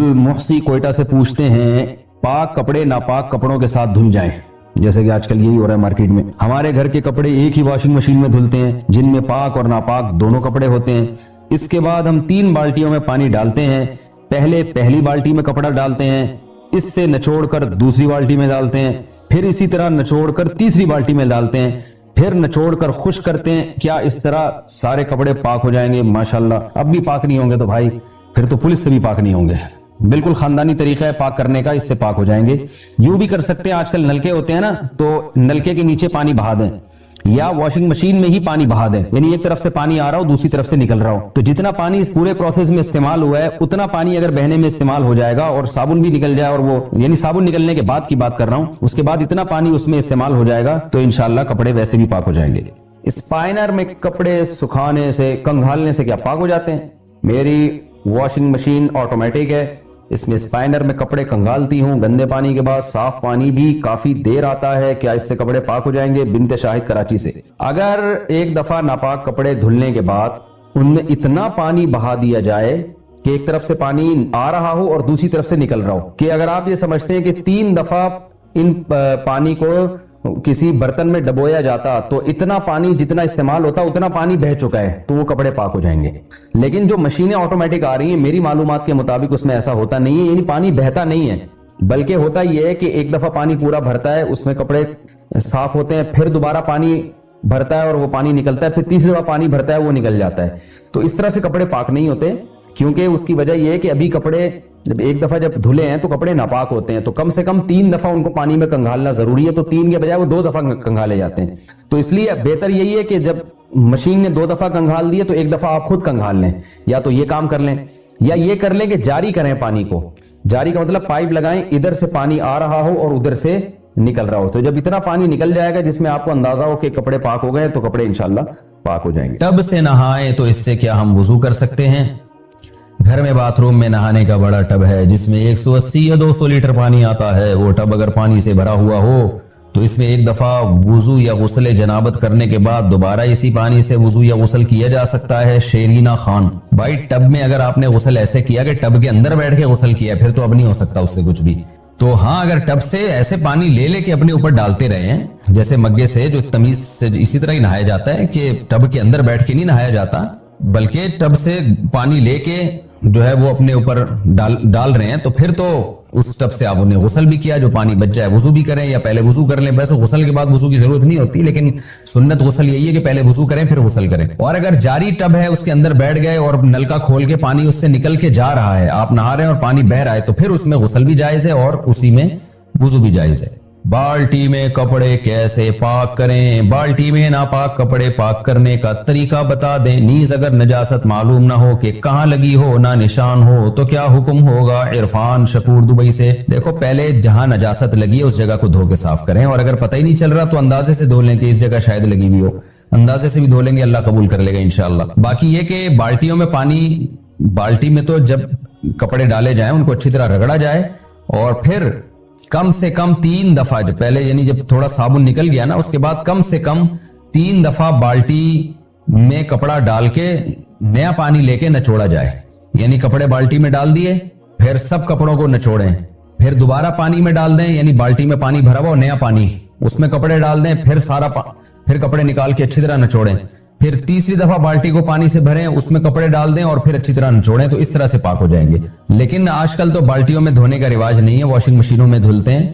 محسی کوئٹہ سے پوچھتے ہیں پاک کپڑے ناپاک کپڑوں کے ساتھ دھل جائیں، جیسے کہ آج کل یہی ہو رہا ہے مارکیٹ میں. ہمارے گھر کے کپڑے ایک ہی واشنگ مشین میں دھلتے ہیں جن میں پاک اور ناپاک دونوں کپڑے ہوتے ہیں. اس کے بعد ہم 3 بالٹیوں میں پانی ڈالتے ہیں. پہلے پہلی بالٹی میں کپڑا ڈالتے ہیں، اس سے نچوڑ کر دوسری بالٹی میں ڈالتے ہیں، پھر اسی طرح نچوڑ کر تیسری بالٹی میں ڈالتے ہیں، پھر نچوڑ کر خشک کرتے ہیں. کیا اس طرح سارے کپڑے پاک ہو جائیں گے؟ ماشاءاللہ. اب بھی پاک نہیں ہوں گے تو بھائی پھر تو پولیس سے بھی پاک نہیں ہوں گے. بالکل خاندانی طریقہ ہے پاک کرنے کا، اس سے پاک ہو جائیں گے. یوں بھی کر سکتے ہیں، آج کل نلکے ہوتے ہیں نا، تو نلکے کے نیچے پانی بہا دیں یا واشنگ مشین میں ہی پانی بہا دیں، یعنی ایک طرف سے پانی آ رہا ہو دوسری طرف سے نکل رہا ہو، تو جتنا پانی اس پورے پروسیس میں استعمال ہوا ہے اتنا پانی اگر بہنے میں استعمال ہو جائے گا اور صابن بھی نکل جائے، اور وہ یعنی صابن نکلنے کے بعد کی بات کر رہا ہوں، اس کے بعد اتنا پانی اس میں استعمال ہو جائے گا تو انشاءاللہ کپڑے ویسے بھی پاک ہو جائیں گے. اسپائنر میں کپڑے سکھانے سے کنگھالنے سے کیا پاک ہو جاتے ہیں؟ میری واشنگ مشین آٹومیٹک ہے، اس میں اسپائنر میں کپڑے کنگالتی ہوں گندے پانی کے بعد، صاف پانی بھی کافی دیر آتا ہے. کیا اس سے کپڑے پاک ہو جائیں گے؟ بنت شاہد کراچی سے. اگر ایک دفعہ ناپاک کپڑے دھلنے کے بعد ان میں اتنا پانی بہا دیا جائے کہ ایک طرف سے پانی آ رہا ہو اور دوسری طرف سے نکل رہا ہو، کہ اگر آپ یہ سمجھتے ہیں کہ 3 دفعہ ان پانی کو کسی برتن میں ڈبویا جاتا تو اتنا پانی جتنا استعمال ہوتا اتنا پانی بہ چکا ہے تو وہ کپڑے پاک ہو جائیں گے. لیکن جو مشینیں آٹومیٹک آ رہی ہیں میری معلومات کے مطابق اس میں ایسا ہوتا نہیں ہے، یعنی پانی بہتا نہیں ہے، بلکہ ہوتا یہ ہے کہ ایک دفعہ پانی پورا بھرتا ہے، اس میں کپڑے صاف ہوتے ہیں، پھر دوبارہ پانی بھرتا ہے اور وہ پانی نکلتا ہے، پھر تیسری دفعہ پانی بھرتا ہے وہ نکل جاتا ہے. تو اس طرح سے کپڑے پاک نہیں ہوتے، کیونکہ اس کی وجہ یہ ہے کہ ابھی کپڑے جب ایک دفعہ جب دھلے ہیں تو کپڑے ناپاک ہوتے ہیں، تو کم سے کم 3 دفعہ ان کو پانی میں کنگھالنا ضروری ہے. تو 3 کے بجائے وہ 2 دفعہ کنگھالے جاتے ہیں. تو اس لیے بہتر یہی ہے کہ جب مشین نے 2 دفعہ کنگھال دیے تو 1 دفعہ آپ خود کنگھال لیں، یا تو یہ کام کر لیں یا یہ کر لیں کہ جاری کریں پانی کو. جاری کا مطلب پائپ لگائیں، ادھر سے پانی آ رہا ہو اور ادھر سے نکل رہا ہو، تو جب اتنا پانی نکل جائے گا جس میں آپ کو اندازہ ہو کہ کپڑے پاک ہو گئے تو کپڑے انشاءاللہ پاک ہو جائیں گے. ٹب سے نہائیں تو اس سے کیا ہم وضو کر سکتے ہیں؟ گھر میں باتھ روم میں نہانے کا بڑا ٹب ہے جس میں 180 یا 200 لیٹر پانی آتا ہے. وہ ٹب اگر پانی سے بھرا ہوا ہو تو اس میں ایک دفعہ وضو یا غسل جنابت کرنے کے بعد دوبارہ اسی پانی سے وضو یا غسل کیا جا سکتا ہے. شیرینہ خان: بھائی ٹب میں اگر آپ نے غسل ایسے کیا کہ ٹب کے اندر بیٹھ کے غسل کیا پھر تو اب نہیں ہو سکتا اس سے کچھ بھی. تو ہاں، اگر ٹب سے ایسے پانی لے لے کے اپنے اوپر ڈالتے رہے ہیں جیسے مگے سے، جو تمیز سے اسی طرح ہی نہایا جاتا ہے کہ ٹب کے اندر بیٹھ کے نہیں نہایا جاتا، بلکہ ٹب سے پانی لے کے جو ہے وہ اپنے اوپر ڈال رہے ہیں، تو پھر تو اس ٹب سے آپ انہیں غسل بھی کیا، جو پانی بچ جائے وضو بھی کریں یا پہلے وضو کر لیں. ویسے غسل کے بعد وضو کی ضرورت نہیں ہوتی، لیکن سنت غسل یہی ہے کہ پہلے وضو کریں پھر غسل کریں. اور اگر جاری ٹب ہے اس کے اندر بیٹھ گئے اور نلکا کھول کے پانی اس سے نکل کے جا رہا ہے، آپ نہا رہے ہیں اور پانی بہ رہا ہے، تو پھر اس میں غسل بھی جائز ہے اور اسی میں وضو بھی جائز ہے. بالٹی میں کپڑے کیسے پاک کریں؟ بالٹی میں ناپاک کپڑے پاک کرنے کا طریقہ بتا دیں. نیز اگر نجاست معلوم نہ ہو کہ کہاں لگی ہو، نہ نشان ہو، تو کیا حکم ہوگا؟ عرفان شکور دبئی سے. دیکھو، پہلے جہاں نجاست لگی ہے اس جگہ کو دھو کے صاف کریں، اور اگر پتہ ہی نہیں چل رہا تو اندازے سے دھو لیں کہ اس جگہ شاید لگی ہوئی ہو. اندازے سے بھی دھو لیں گے، اللہ قبول کر لے گا انشاءاللہ. باقی یہ کہ بالٹیوں میں پانی، بالٹی میں تو جب کپڑے ڈالے جائیں ان کو اچھی طرح رگڑا جائے، اور پھر کم سے کم 3 دفعہ، جو پہلے یعنی جب تھوڑا صابن نکل گیا نا اس کے بعد کم سے کم 3 دفعہ بالٹی میں کپڑا ڈال کے نیا پانی لے کے نچوڑا جائے. یعنی کپڑے بالٹی میں ڈال دیے، پھر سب کپڑوں کو نچوڑیں، پھر دوبارہ پانی میں ڈال دیں، یعنی بالٹی میں پانی بھرا ہوا نیا پانی اس میں کپڑے ڈال دیں، پھر کپڑے نکال کے اچھی طرح نچوڑیں، پھر تیسری دفعہ بالٹی کو پانی سے بھریں، اس میں کپڑے ڈال دیں اور پھر اچھی طرح نچوڑیں. تو اس طرح سے پاک ہو جائیں گے. لیکن آج کل تو بالٹیوں میں دھونے کا رواج نہیں ہے، واشنگ مشینوں میں دھلتے ہیں،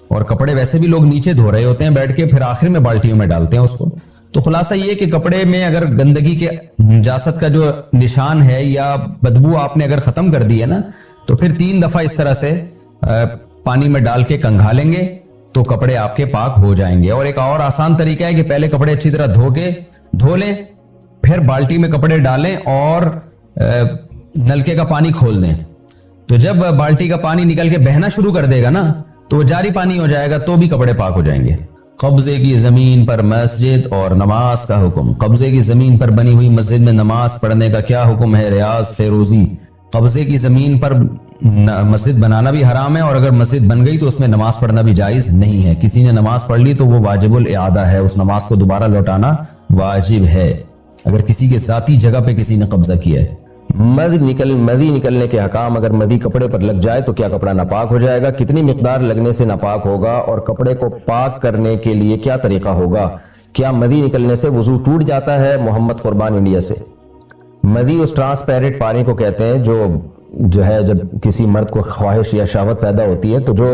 اور کپڑے ویسے بھی لوگ نیچے دھو رہے ہوتے ہیں بیٹھ کے، پھر آخر میں بالٹیوں میں ڈالتے ہیں اس کو. تو خلاصہ یہ کہ کپڑے میں اگر گندگی کے نجاست کا جو نشان ہے یا بدبو آپ نے اگر ختم کر دی ہے نا، تو پھر 3 دفعہ اس طرح سے پانی میں ڈال کے کنگھالیں گے تو کپڑے آپ کے پاک ہو جائیں گے. اور ایک اور آسان طریقہ ہے کہ پہلے کپڑے اچھی طرح دھو لیں، پھر بالٹی میں کپڑے ڈالیں اور نلکے کا پانی کھول دیں. تو جب بالٹی کا پانی نکل کے بہنا شروع کر دے گا نا تو وہ جاری پانی ہو جائے گا، تو بھی کپڑے پاک ہو جائیں گے. قبضے کی زمین پر مسجد اور نماز کا حکم. قبضے کی زمین پر بنی ہوئی مسجد میں نماز پڑھنے کا کیا حکم ہے؟ ریاض فیروزی. قبضے کی زمین پر مسجد بنانا بھی حرام ہے، اور اگر مسجد بن گئی تو اس میں نماز پڑھنا بھی جائز نہیں ہے. کسی نے نماز پڑھ لی تو وہ واجب الاعادہ ہے، اس نماز کو دوبارہ لوٹانا واجب ہے اگر کسی کے ذاتی جگہ پہ کسی نے قبضہ کیا ہے. مدی نکلنے کے احکام. اگر مدی کپڑے پر لگ جائے تو کیا کپڑا ناپاک ہو جائے گا؟ کتنی مقدار لگنے سے ناپاک ہوگا؟ اور کپڑے کو پاک کرنے کے لیے کیا طریقہ ہوگا؟ کیا مدی نکلنے سے وضو ٹوٹ جاتا ہے؟ محمد قربان انڈیا سے. مدی اس ٹرانسپیرنٹ پانی کو کہتے ہیں جو ہے جب کسی مرد کو خواہش یا شہوت پیدا ہوتی ہے تو جو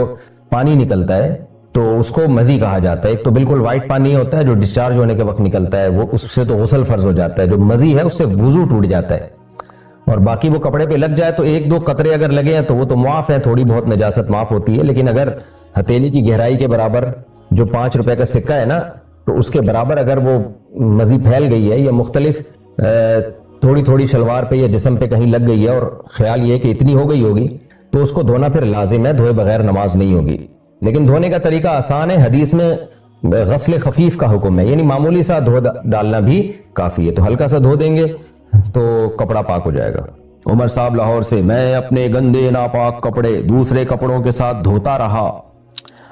پانی نکلتا ہے تو اس کو مدی کہا جاتا ہے. ایک تو بالکل وائٹ پانی ہوتا ہے جو ڈسچارج ہونے کے وقت نکلتا ہے, وہ اس سے تو غسل فرض ہو جاتا ہے. جو مزی ہے اس سے وضو ٹوٹ جاتا ہے. اور باقی وہ کپڑے پہ لگ جائے تو ایک دو قطرے اگر لگے ہیں تو وہ تو معاف ہے, تھوڑی بہت نجاست معاف ہوتی ہے. لیکن اگر ہتھیلی کی گہرائی کے برابر جو 5 روپے کا سکہ ہے نا, تو اس کے برابر اگر وہ مزی پھیل گئی ہے یا مختلف تھوڑی تھوڑی شلوار پہ یا جسم پہ کہیں لگ گئی ہے اور خیال یہ کہ اتنی ہو گئی ہوگی, تو اس کو دھونا پھر لازم ہے, دھوئے بغیر نماز نہیں ہوگی. لیکن دھونے کا طریقہ آسان ہے. حدیث میں غسل خفیف کا حکم ہے, یعنی معمولی سا دھو ڈالنا بھی کافی ہے. تو ہلکا سا دھو دیں گے تو کپڑا پاک ہو جائے گا. عمر صاحب لاہور سے, میں اپنے گندے ناپاک کپڑے دوسرے کپڑوں کے ساتھ دھوتا رہا,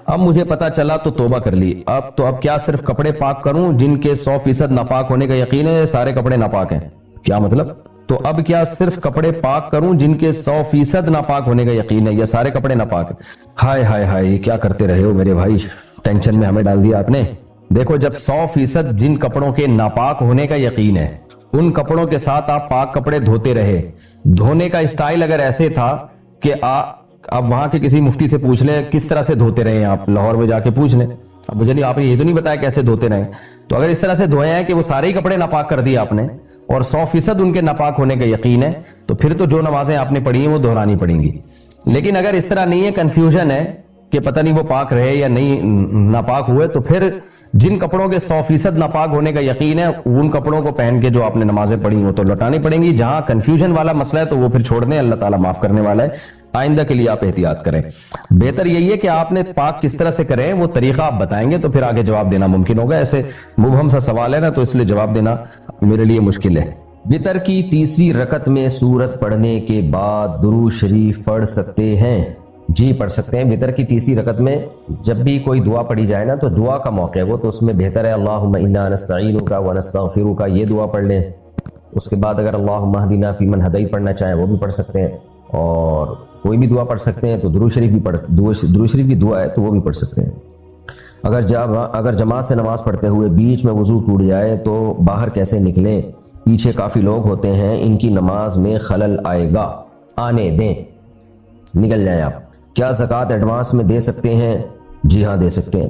اب مجھے پتا چلا تو توبہ کر لی. اب کیا صرف کپڑے پاک کروں جن کے 100% ناپاک ہونے کا یقین ہے, سارے کپڑے ناپاک ہیں؟ کیا مطلب؟ تو اب کیا صرف کپڑے پاک کروں جن کے 100% ناپاک ہونے کا یقین ہے, یا سارے کپڑے ناپاک ہیں؟ ہائے ہائے ہائے, کیا کرتے رہے ہو میرے بھائی, ٹینشن میں ہمیں ڈال دیا آپ نے. دیکھو, جب 100% جن کپڑوں کے ناپاک ہونے کا یقین ہے ان کپڑوں کے ساتھ آپ پاک کپڑے دھوتے رہے, دھونے کا اسٹائل اگر ایسے تھا کہ آپ وہاں کے کسی مفتی سے پوچھ لیں کس طرح سے دھوتے رہے ہیں, آپ لاہور میں جا کے پوچھ لیں. اب مجھے نہیں, آپ نے یہ تو نہیں بتایا کیسے دھوتے رہے. تو اگر اس طرح سے دھوئے ہیں کہ وہ سارے ہی کپڑے ناپاک کر دیے آپ نے اور 100% ان کے ناپاک ہونے کا یقین ہے, تو پھر تو جو نمازیں آپ نے پڑھی ہیں وہ دہرانی پڑیں گی. لیکن اگر اس طرح نہیں ہے, کنفیوژن ہے کہ پتہ نہیں وہ پاک رہے یا نہیں ناپاک ہوئے, تو پھر جن کپڑوں کے 100% ناپاک ہونے کا یقین ہے ان کپڑوں کو پہن کے جو آپ نے نمازیں پڑھی وہ تو لوٹانی پڑیں گی. جہاں کنفیوژن والا مسئلہ ہے تو وہ پھر چھوڑ دیں, اللہ تعالیٰ معاف کرنے والا ہے. آئندہ کے لیے آپ احتیاط کریں. بہتر یہی ہے کہ آپ نے پاک کس طرح سے کریں وہ طریقہ آپ بتائیں گے تو پھر آگے جواب دینا ممکن ہوگا. ایسے مبہم سا سوال ہے نا, تو اس لیے جواب دینا میرے لیے مشکل ہے. وتر کی تیسری رکعت میں سورت پڑھنے کے بعد درود شریف پڑھ سکتے ہیں؟ جی پڑھ سکتے ہیں. وتر کی تیسری رکعت میں جب بھی کوئی دعا پڑھی جائے نا تو دعا کا موقع ہے وہ, تو اس میں بہتر ہے اللہم انا نستعینک ونستغفرک, یہ دعا پڑھ لیں. اس کے بعد اگر اللہم اہدنا فیمن ہدیت پڑھنا چاہیں وہ بھی پڑھ سکتے ہیں, اور کوئی بھی دعا پڑھ سکتے ہیں. تو درود شریف بھی درود شریف کی دعا ہے تو وہ بھی پڑھ سکتے ہیں. اگر جماعت سے نماز پڑھتے ہوئے بیچ میں وضو ٹوٹ جائے تو باہر کیسے نکلیں؟ پیچھے کافی لوگ ہوتے ہیں, ان کی نماز میں خلل آئے گا, آنے دیں, نکل جائیں آپ. کیا زکوٰۃ ایڈوانس میں دے سکتے ہیں؟ جی ہاں دے سکتے ہیں.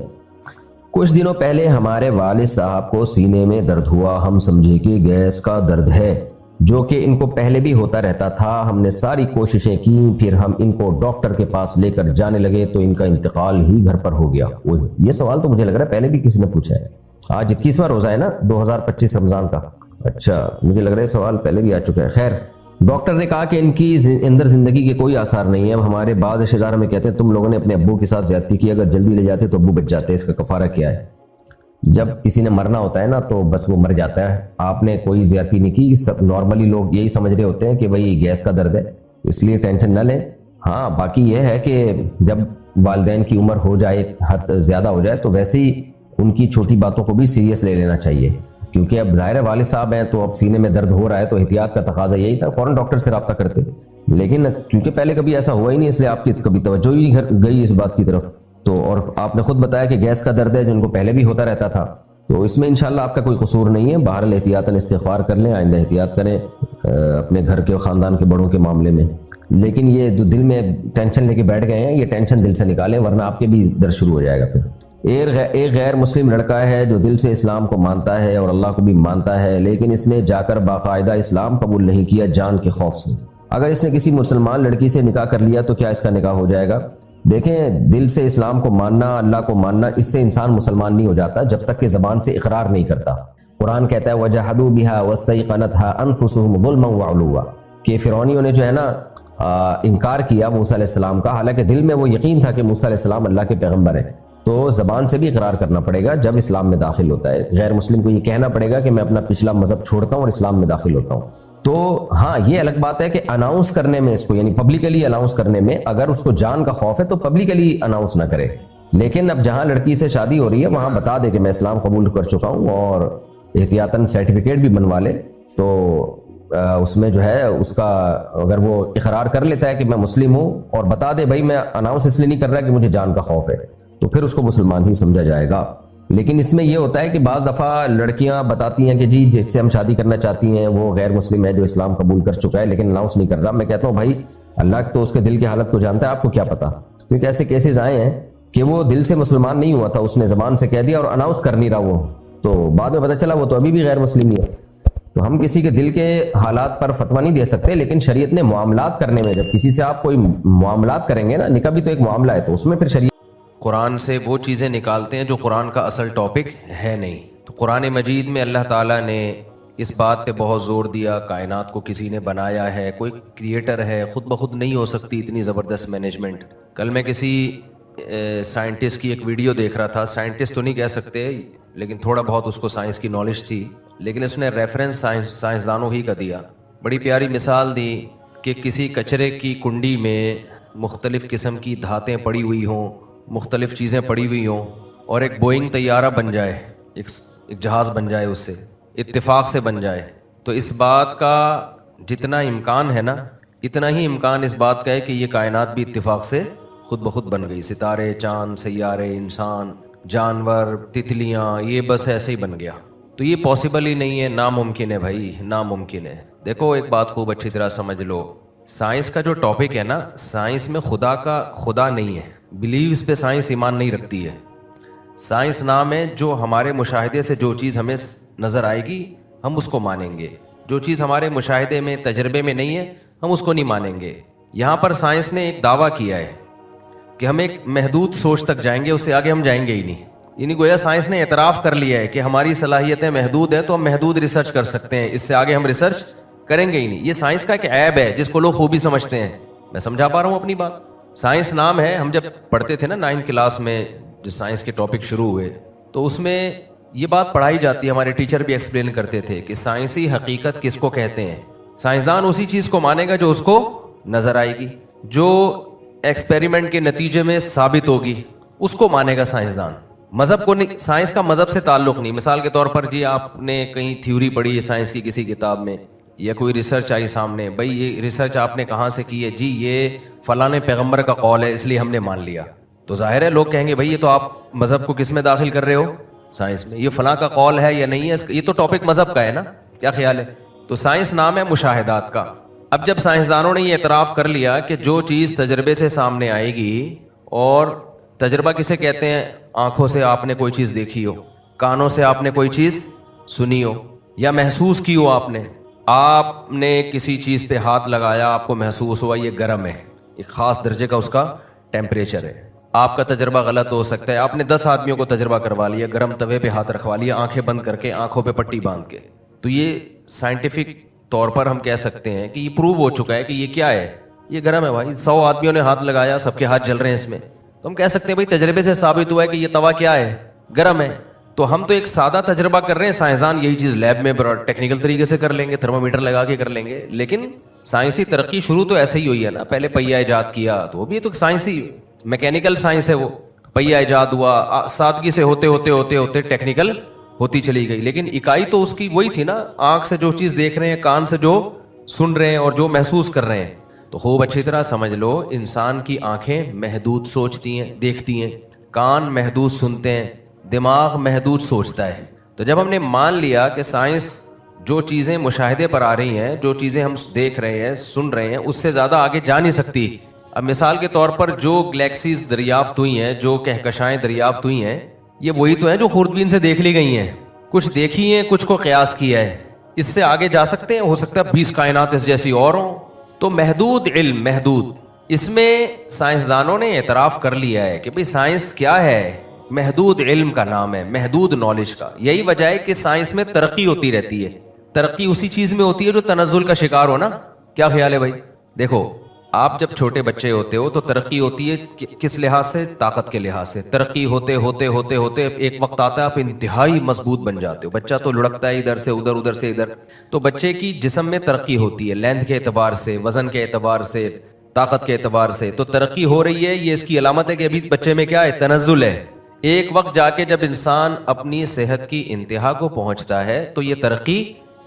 کچھ دنوں پہلے ہمارے والد صاحب کو سینے میں درد ہوا, ہم سمجھے کہ گیس کا درد ہے, جو کہ ان کو پہلے بھی ہوتا رہتا تھا. ہم نے ساری کوششیں کی, پھر ہم ان کو ڈاکٹر کے پاس لے کر جانے لگے تو ان کا انتقال ہی گھر پر ہو گیا. یہ سوال تو مجھے لگ رہا ہے پہلے بھی کسی نے پوچھا ہے. آج 21واں روزہ ہے نا 2025 رمضان کا. اچھا, مجھے لگ رہا ہے سوال پہلے بھی آ چکا ہے. خیر, ڈاکٹر نے کہا کہ ان کی اندر زندگی کے کوئی آثار نہیں ہے. اب ہمارے بعض رشتہ دار ہمیں کہتے ہیں تم لوگوں نے اپنے ابو کے ساتھ زیادتی کی, اگر جلدی لے جاتے تو ابو بچ جاتے, اس کا کفارہ کیا ہے؟ جب کسی نے مرنا ہوتا ہے نا تو بس وہ مر جاتا ہے. آپ نے کوئی زیادتی نہیں کی. سب نارملی لوگ یہی سمجھ رہے ہوتے ہیں کہ بھئی گیس کا درد ہے, اس لیے ٹینشن نہ لیں. ہاں باقی یہ ہے کہ جب والدین کی عمر ہو جائے, حد زیادہ ہو جائے, تو ویسے ہی ان کی چھوٹی باتوں کو بھی سیریس لے لینا چاہیے, کیونکہ اب ظاہر والد صاحب ہیں تو اب سینے میں درد ہو رہا ہے تو احتیاط کا تقاضا یہی تھا, فوراً ڈاکٹر سے رابطہ کرتے. لیکن کیونکہ پہلے کبھی ایسا ہوا ہی نہیں, اس لیے آپ کی کبھی توجہ ہی نہیں گئی اس بات کی طرف. تو اور آپ نے خود بتایا کہ گیس کا درد ہے جن کو پہلے بھی ہوتا رہتا تھا, تو اس میں انشاءاللہ آپ کا کوئی قصور نہیں ہے. بہرحال احتیاطاً استغفار کر لیں, آئندہ احتیاط کریں اپنے گھر کے اور خاندان کے بڑوں کے معاملے میں. لیکن یہ جو دل میں ٹینشن لے کے بیٹھ گئے ہیں, یہ ٹینشن دل سے نکالیں, ورنہ آپ کے بھی درد شروع ہو جائے گا. پھر ایک غیر مسلم لڑکا ہے جو دل سے اسلام کو مانتا ہے اور اللہ کو بھی مانتا ہے, لیکن اس نے جا کر باقاعدہ اسلام قبول نہیں کیا جان کے خوف سے. اگر اس نے کسی مسلمان لڑکی سے نکاح کر لیا تو کیا اس کا نکاح ہو جائے گا؟ دیکھیں, دل سے اسلام کو ماننا, اللہ کو ماننا, اس سے انسان مسلمان نہیں ہو جاتا جب تک کہ زبان سے اقرار نہیں کرتا. قرآن کہتا ہے وَجَحَدُوا بِهَا وَاسْتَيْقَنَتْهَا أَنفُسُهُمْ ظُلْمًا وَعُلُوًّا, کہ فرعونیوں نے جو ہے نا انکار کیا موسیٰ علیہ السلام کا, حالانکہ دل میں وہ یقین تھا کہ موسیٰ علیہ السلام اللہ کے پیغمبر ہیں. تو زبان سے بھی اقرار کرنا پڑے گا جب اسلام میں داخل ہوتا ہے. غیر مسلم کو یہ کہنا پڑے گا کہ میں اپنا پچھلا مذہب چھوڑتا ہوں اور اسلام میں داخل ہوتا ہوں. تو ہاں یہ الگ بات ہے کہ اناؤنس کرنے میں, اس کو یعنی پبلکلی اناؤنس کرنے میں, اگر اس کو جان کا خوف ہے تو پبلکلی اناؤنس نہ کرے. لیکن اب جہاں لڑکی سے شادی ہو رہی ہے وہاں بتا دے کہ میں اسلام قبول کر چکا ہوں اور احتیاطاً سرٹیفکیٹ بھی بنوا لے, تو اس میں جو ہے اس کا اگر وہ اقرار کر لیتا ہے کہ میں مسلم ہوں اور بتا دے بھائی میں اناؤنس اس لیے نہیں کر رہا کہ مجھے جان کا خوف ہے، تو پھر اس کو مسلمان ہی سمجھا جائے گا۔ لیکن اس میں یہ ہوتا ہے کہ بعض دفعہ لڑکیاں بتاتی ہیں کہ جی جس سے ہم شادی کرنا چاہتی ہیں وہ غیر مسلم ہے جو اسلام قبول کر چکا ہے لیکن اناؤنس نہیں کر رہا۔ میں کہتا ہوں بھائی اللہ تو اس کے دل کی حالت کو جانتا ہے، آپ کو کیا پتا؟ کیونکہ ایسے کیسز آئے ہیں کہ وہ دل سے مسلمان نہیں ہوا تھا، اس نے زبان سے کہہ دیا اور اناؤنس کر نہیں رہا وہ، تو بعد میں پتہ چلا وہ تو ابھی بھی غیر مسلم ہی ہے۔ تو ہم کسی کے دل کے حالات پر فتویٰ نہیں دے سکتے، لیکن شریعت نے معاملات کرنے میں، جب کسی سے آپ کوئی معاملات کریں گے نا، نکاح بھی تو ایک معاملہ ہے، تو اس میں پھر شریعت قرآن سے وہ چیزیں نکالتے ہیں جو قرآن کا اصل ٹاپک ہے نہیں۔ تو قرآن مجید میں اللہ تعالیٰ نے اس بات پہ بہت زور دیا، کائنات کو کسی نے بنایا ہے، کوئی کریٹر ہے، خود بخود نہیں ہو سکتی اتنی زبردست مینجمنٹ۔ کل میں کسی سائنٹسٹ کی ایک ویڈیو دیکھ رہا تھا، سائنٹسٹ تو نہیں کہہ سکتے لیکن تھوڑا بہت اس کو سائنس کی نالج تھی، لیکن اس نے ریفرنس سائنسدانوں ہی کا دیا۔ بڑی پیاری مثال دی کہ کسی کچرے کی کنڈی میں مختلف قسم کی دھاتیں پڑی ہوئی ہوں، مختلف چیزیں پڑی ہوئی ہوں، اور ایک بوئنگ طیارہ بن جائے، ایک جہاز بن جائے، اس سے اتفاق سے بن جائے، تو اس بات کا جتنا امکان ہے نا، اتنا ہی امکان اس بات کا ہے کہ یہ کائنات بھی اتفاق سے خود بخود بن گئی، ستارے، چاند، سیارے، انسان، جانور، تتلیاں، یہ بس ایسے ہی بن گیا۔ تو یہ پاسبل ہی نہیں ہے، ناممکن ہے بھائی، ناممکن ہے۔ دیکھو ایک بات خوب اچھی طرح سمجھ لو، سائنس کا جو ٹاپک ہے نا، سائنس میں خدا کا خدا نہیں ہے، بلیوز پہ سائنس ایمان نہیں رکھتی ہے۔ سائنس نام ہے جو ہمارے مشاہدے سے جو چیز ہمیں نظر آئے گی ہم اس کو مانیں گے، جو چیز ہمارے مشاہدے میں، تجربے میں نہیں ہے ہم اس کو نہیں مانیں گے۔ یہاں پر سائنس نے ایک دعویٰ کیا ہے کہ ہم ایک محدود سوچ تک جائیں گے، اس سے آگے ہم جائیں گے ہی نہیں۔ یعنی گویا سائنس نے اعتراف کر لیا ہے کہ ہماری صلاحیتیں محدود ہیں، تو ہم محدود ریسرچ کر سکتے ہیں، اس سے آگے ہم ریسرچ کریں گے ہی نہیں۔ یہ سائنس کا ایک عیب ہے جس کو لوگ خوبی سمجھتے ہیں۔ میں سمجھا پا رہا ہوں اپنی بات؟ سائنس نام ہے، ہم جب پڑھتے تھے نا 9 کلاس میں، جو سائنس کے ٹاپک شروع ہوئے تو اس میں یہ بات پڑھائی جاتی ہے، ہمارے ٹیچر بھی ایکسپلین کرتے تھے کہ سائنسی حقیقت کس کو کہتے ہیں۔ سائنسدان اسی چیز کو مانے گا جو اس کو نظر آئے گی، جو ایکسپیریمنٹ کے نتیجے میں ثابت ہوگی، اس کو مانے گا سائنسدان، مذہب کو نہیں۔ سائنس کا مذہب سے تعلق نہیں۔ مثال کے طور پر جی آپ نے کہیں تھیوری پڑھی ہے سائنس کی کسی کتاب میں، یا کوئی ریسرچ آئی سامنے، بھائی یہ ریسرچ آپ نے کہاں سے کی ہے؟ جی یہ فلاں پیغمبر کا قول ہے اس لیے ہم نے مان لیا۔ تو ظاہر ہے لوگ کہیں گے بھائی یہ تو آپ مذہب کو کس میں داخل کر رہے ہو؟ سائنس میں۔ یہ فلاں کا قول ہے یا نہیں ہے، یہ تو ٹاپک مذہب کا ہے نا، کیا خیال ہے؟ تو سائنس نام ہے مشاہدات کا۔ اب جب سائنسدانوں نے یہ اعتراف کر لیا کہ جو چیز تجربے سے سامنے آئے گی، اور تجربہ کسے کہتے ہیں؟ آنکھوں سے آپ نے کوئی چیز دیکھی ہو، کانوں سے آپ نے کوئی چیز سنی ہو، یا محسوس کی ہو، آپ نے کسی چیز پہ ہاتھ لگایا، آپ کو محسوس ہوا یہ گرم ہے، ایک خاص درجے کا اس کا ٹیمپریچر ہے۔ آپ کا تجربہ غلط ہو سکتا ہے، آپ نے 10 آدمیوں کو تجربہ کروا لیا، گرم توے پہ ہاتھ رکھوا لیا، آنکھیں بند کر کے، آنکھوں پہ پٹی باندھ کے، تو یہ سائنٹیفک طور پر ہم کہہ سکتے ہیں کہ یہ پروو ہو چکا ہے کہ یہ کیا ہے، یہ گرم ہے بھائی۔ 100 آدمیوں نے ہاتھ لگایا، سب کے ہاتھ جل رہے ہیں اس میں، تو ہم کہہ سکتے ہیں بھائی تجربے سے ثابت ہوا ہے کہ یہ توا کیا ہے، گرم ہے۔ تو ہم تو ایک سادہ تجربہ کر رہے ہیں، سائنسدان یہی چیز لیب میں ٹیکنیکل طریقے سے کر لیں گے، تھرمومیٹر لگا کے کر لیں گے۔ لیکن سائنسی ترقی شروع تو ایسے ہی ہوئی ہے نا، پہلے پہیہ ایجاد کیا تو وہ بھی تو سائنسی میکینیکل سائنس ہے، وہ پہیہ ایجاد ہوا، سادگی سے ہوتے ہوتے ہوتے ہوتے ٹیکنیکل ہوتی چلی گئی، لیکن اکائی تو اس کی وہی تھی نا، آنکھ سے جو چیز دیکھ رہے ہیں، کان سے جو سن رہے ہیں اور جو محسوس کر رہے ہیں۔ تو خوب اچھی طرح سمجھ لو، انسان کی آنکھیں محدود سوچتی ہیں، دیکھتی ہیں، کان محدود سنتے ہیں، دماغ محدود سوچتا ہے۔ تو جب ہم نے مان لیا کہ سائنس جو چیزیں مشاہدے پر آ رہی ہیں، جو چیزیں ہم دیکھ رہے ہیں، سن رہے ہیں، اس سے زیادہ آگے جا نہیں سکتی۔ اب مثال کے طور پر جو گلیکسیز دریافت ہوئی ہیں، جو کہکشائیں دریافت ہوئی ہیں، یہ وہی تو ہیں جو خوردبین سے دیکھ لی گئی ہیں، کچھ دیکھی ہیں، کچھ کو قیاس کیا ہے۔ اس سے آگے جا سکتے ہیں؟ ہو سکتا ہے 20 کائنات اس جیسی اور ہوں۔ تو محدود علم، محدود، اس میں سائنسدانوں نے اعتراف کر لیا ہے کہ بھئی سائنس کیا ہے؟ محدود علم کا نام ہے، محدود نالج کا۔ یہی وجہ ہے کہ سائنس میں ترقی ہوتی رہتی ہے۔ ترقی اسی چیز میں ہوتی ہے جو تنزل کا شکار ہو نا، کیا خیال ہے بھائی؟ دیکھو آپ جب چھوٹے بچے ہوتے ہو تو ترقی ہوتی ہے کس لحاظ سے؟ طاقت کے لحاظ سے۔ ترقی ہوتے ہوتے ہوتے ہوتے ایک وقت آتا ہے آپ انتہائی مضبوط بن جاتے ہو۔ بچہ تو لڑکتا ہے ادھر سے ادھر، ادھر سے ادھر، تو بچے کی جسم میں ترقی ہوتی ہے، لیندھ کے اعتبار سے، وزن کے اعتبار سے، طاقت کے اعتبار سے، تو ترقی ہو رہی ہے۔ یہ اس کی علامت ہے کہ ابھی بچے میں کیا ہے؟ تنزل ہے۔ ایک وقت جا کے جب انسان اپنی صحت کی انتہا کو پہنچتا ہے تو یہ ترقی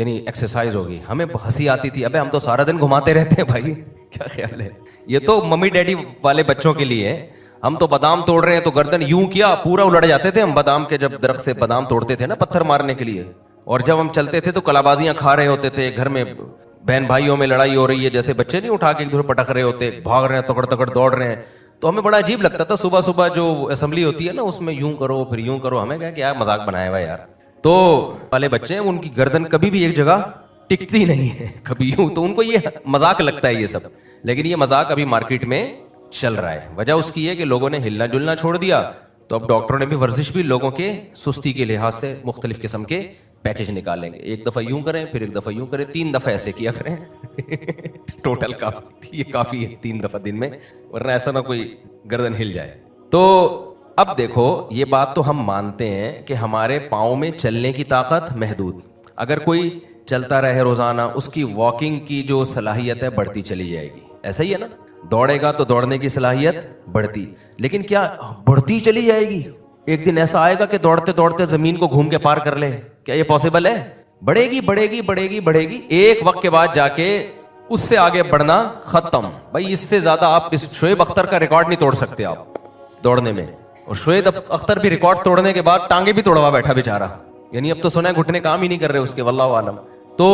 یعنی ایکسرسائز ہوگی. ہمیں ہنسی آتی تھی, ابے ہم تو سارا دن گھماتے رہتے ہیں بھائی, کیا خیال ہے, یہ تو ممی ڈیڈی والے بچوں کے لیے ہے. ہم تو بادام توڑ رہے ہیں تو گردن یوں کیا پورا الٹ جاتے تھے ہم بادام کے, جب درخت سے بادام توڑتے تھے نا پتھر مارنے کے لیے, اور جب ہم چلتے تھے تو کلابازیاں کھا رہے ہوتے تھے, گھر میں بہن بھائیوں میں لڑائی ہو رہی ہے, جیسے بچے نہیں اٹھا کے ایک دوسرے پٹک رہے ہوتے, بھاگ رہے ہیں تکڑ تکڑ دوڑ رہے ہیں, تو ہمیں بڑا عجیب لگتا تھا. صبح صبح جو اسمبلی ہوتی ہے نا اس میں یوں کرو پھر یوں کرو, ہمیں کہا کہ یار مذاق بنایا ہوا یار. تو والے بچے ہیں ان کی گردن کبھی بھی ایک جگہ ٹکتی نہیں ہے کبھی یوں, تو ان کو یہ مذاق لگتا ہے یہ سب, لیکن یہ مذاق ابھی مارکیٹ میں چل رہا ہے. وجہ اس کی ہے کہ لوگوں نے ہلنا جلنا چھوڑ دیا, تو اب ڈاکٹروں نے بھی ورزش بھی لوگوں کے سستی کے لحاظ سے مختلف قسم کے پیکج نکالیں گے. ایک دفعہ یوں کریں, پھر ایک دفعہ یوں کریں, 3 دفعہ ایسے کیا کریں ٹوٹل کافی, یہ کافی ہے 3 دفعہ دن میں, ورنہ ایسا نہ کوئی گردن ہل جائے. تو اب دیکھو یہ بات تو ہم مانتے ہیں کہ ہمارے پاؤں میں چلنے کی طاقت محدود, اگر کوئی چلتا رہے روزانہ اس کی واکنگ کی جو صلاحیت ہے بڑھتی چلی جائے گی. ایسا ہی ہے نا, دوڑے گا تو دوڑنے کی صلاحیت بڑھتی, لیکن کیا بڑھتی چلی جائے گی؟ ایک دن ایسا آئے گا کہ دوڑتے دوڑتے زمین کو گھوم کے پار کر لے, کیا یہ پاسبل ہے؟ بڑھے گی بڑھے گی بڑھے گی بڑھے گی, ایک وقت کے بعد جا کے اس سے آگے بڑھنا ختم. بھائی اس سے زیادہ آپ اس شعیب اختر کا ریکارڈ نہیں توڑ سکتے آپ دوڑنے میں, اور شعیب اختر بھی ریکارڈ توڑنے کے بعد ٹانگیں بھی توڑوا بیٹھا بیچارہ, یعنی اب تو سنا ہے گھٹنے کام ہی نہیں کر رہے اس کے, واللہ عالم. تو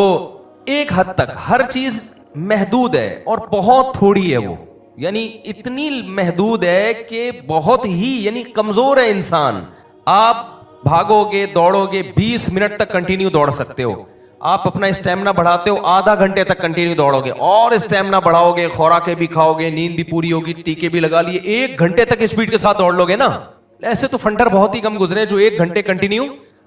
ایک حد تک ہر چیز محدود ہے اور بہت تھوڑی ہے وہ, یعنی اتنی محدود ہے کہ بہت ہی یعنی کمزور ہے انسان. آپ بھاگو گے دوڑو گے 20 منٹ تک کنٹینیو دوڑ سکتے ہو, آپ اپنا اسٹیمنا بڑھاتے ہو آدھا گھنٹے تک کنٹینیو دوڑو گے, اور اسٹیمنا بڑھاؤ گے, خوراکیں بھی کھاؤ گے, نیند بھی پوری ہوگی, ٹیکے بھی لگا لیے, 1 گھنٹے تک اسپیڈ کے ساتھ دوڑ لو گے نا. ایسے تو فنڈر بہت ہی کم گزرے جو 1 گھنٹے کنٹینیو.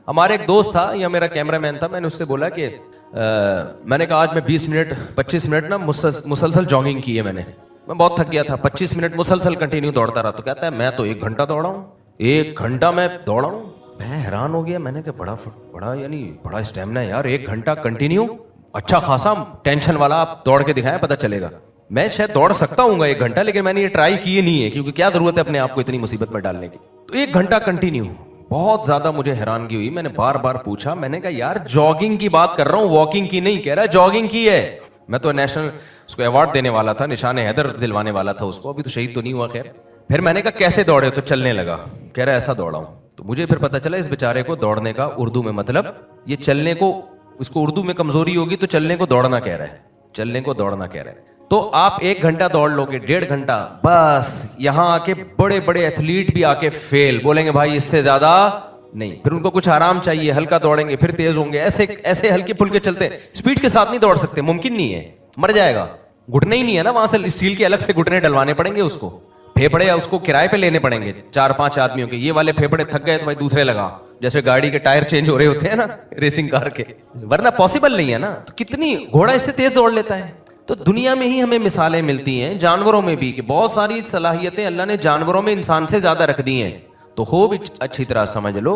ہمارے ایک دوست تھا یا میرا کیمرہ مین تھا, میں نے اس سے بولا کہ میں نے کہا آج میں 20 منٹ 25 منٹ نا مسلسل جاگنگ کی ہے میں بہت تھک گیا تھا, 25 منٹ مسلسل کنٹینیو دوڑتا رہا. تو کہتا ہے میں تو 1 گھنٹہ دوڑا ہوں, 1 گھنٹہ میں دوڑا ہوں. میں حیران ہو گیا, میں نے کہا بڑا یعنی بڑا اسٹیمنا ہے یار, 1 گھنٹہ کنٹینیو, اچھا خاصا ٹینشن والا آپ دوڑ کے دکھائیں پتہ چلے گا. میں شاید دوڑ سکتا ہوں 1 گھنٹہ, لیکن میں نے یہ ٹرائی کی نہیں ہے, کیونکہ کیا ضرورت ہے اپنے آپ کو اتنی مصیبت میں ڈالنے کی. تو 1 گھنٹہ کنٹینیو, بہت زیادہ مجھے حیرانگی ہوئی. میں نے بار بار پوچھا, میں نے کہا یار جاگنگ کی بات کر رہا ہوں, واکنگ کی نہیں. کہہ رہا جاگنگ کی ہے. میں تو نیشنل اس کو ایوارڈ دینے والا تھا, نشان حیدر دلوانے والا تھا اس کو, ابھی تو شہید تو نہیں ہوا خیر. پھر میں نے کہا کیسے دوڑے؟ تو چلنے لگا. کہہ رہا ایسا دوڑا ہوں. تو مجھے پھر پتا چلا اس بیچارے کو دوڑنے کا اردو میں مطلب یہ چلنے کو, اس کو اردو میں کمزوری ہوگی تو چلنے کو دوڑنا کہہ رہا ہے, چلنے کو دوڑنا کہہ رہا ہے. تو آپ 1 گھنٹہ دوڑ لو گے, 1.5 گھنٹہ بس. یہاں آ کے بڑے بڑے ایتھلیٹ بھی آ کے فیل, بولیں گے بھائی اس سے زیادہ نہیں. پھر ان کو کچھ آرام چاہیے, ہلکا دوڑیں گے پھر تیز ہوں گے, ایسے ہلکے پھلکے چلتے ہیں, اسپیڈ کے ساتھ نہیں دوڑ سکتے, ممکن نہیں ہے, مر جائے گا. گھٹنے ہی نہیں ہے نا, وہاں سے اسٹیل کے الگ سے گھٹنے ڈلوانے پڑیں گے اس کو, پھیپڑے اس کو کرائے پہ لینے پڑیں گے 4-5 آدمیوں کے. یہ والے پھیپڑے تھک گئے تو بھائی دوسرے لگا, جیسے گاڑی کے ٹائر چینج ہو رہے ہوتے ہیں نا ریسنگ کار کے, ورنہ پاسبل نہیں ہے نا. تو کتنی گھوڑا اس سے تیز دوڑ لیتا ہے. تو دنیا میں ہی ہمیں مثالیں ملتی ہیں, جانوروں میں بھی, کہ بہت ساری صلاحیتیں اللہ نے جانوروں میں انسان سے زیادہ رکھ دی ہیں. تو خوب اچھی طرح سمجھ لو,